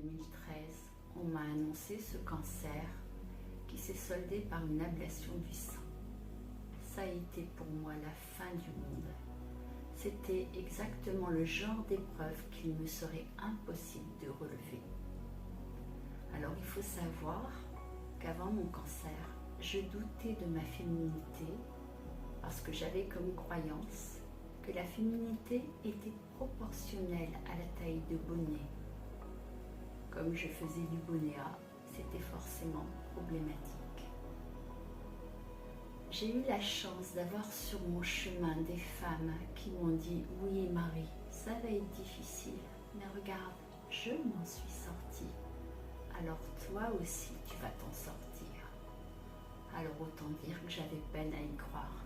2013, on m'a annoncé ce cancer qui s'est soldé par une ablation du sein. Ça a été pour moi la fin du monde. C'était exactement le genre d'épreuve qu'il me serait impossible de relever. Alors il faut savoir qu'avant mon cancer, je doutais de ma féminité parce que j'avais comme croyance que la féminité était proportionnelle à la taille de bonnet. Comme je faisais du bonnet A, c'était forcément problématique. J'ai eu la chance d'avoir sur mon chemin des femmes qui m'ont dit « Oui Marie, ça va être difficile, mais regarde, je m'en suis sortie. Alors toi aussi tu vas t'en sortir. » Alors autant dire que j'avais peine à y croire.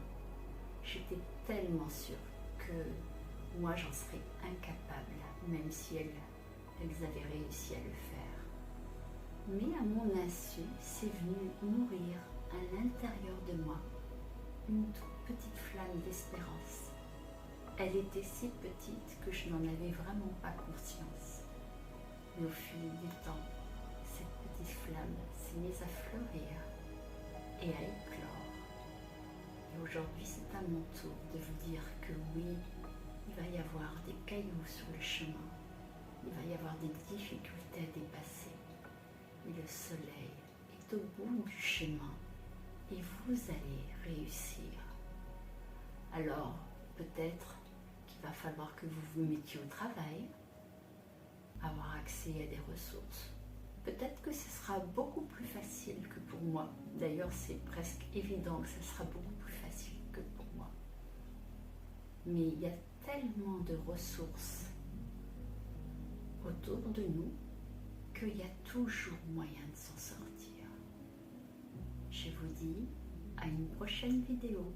J'étais tellement sûre que moi j'en serais incapable, même si elles avaient réussi à le faire. Mais à mon insu, c'est venu nourrir à l'intérieur de moi une toute petite flamme d'espérance. Elle était si petite que je n'en avais vraiment pas conscience. Mais au fil du temps, cette petite flamme s'est mise à fleurir et à éclore. Et aujourd'hui, c'est à mon tour de vous dire que oui, il va y avoir des cailloux sur le chemin, il va y avoir des difficultés à dépasser, mais le soleil est au bout du chemin et vous allez réussir. Alors, peut-être qu'il va falloir que vous vous mettiez au travail, avoir accès à des ressources. Peut-être que ce sera beaucoup plus facile que pour moi. D'ailleurs, c'est presque évident que ce sera beaucoup plus facile que pour moi. Mais il y a tellement de ressources autour de nous qu'il y a toujours moyen de s'en sortir. Je vous dis à une prochaine vidéo.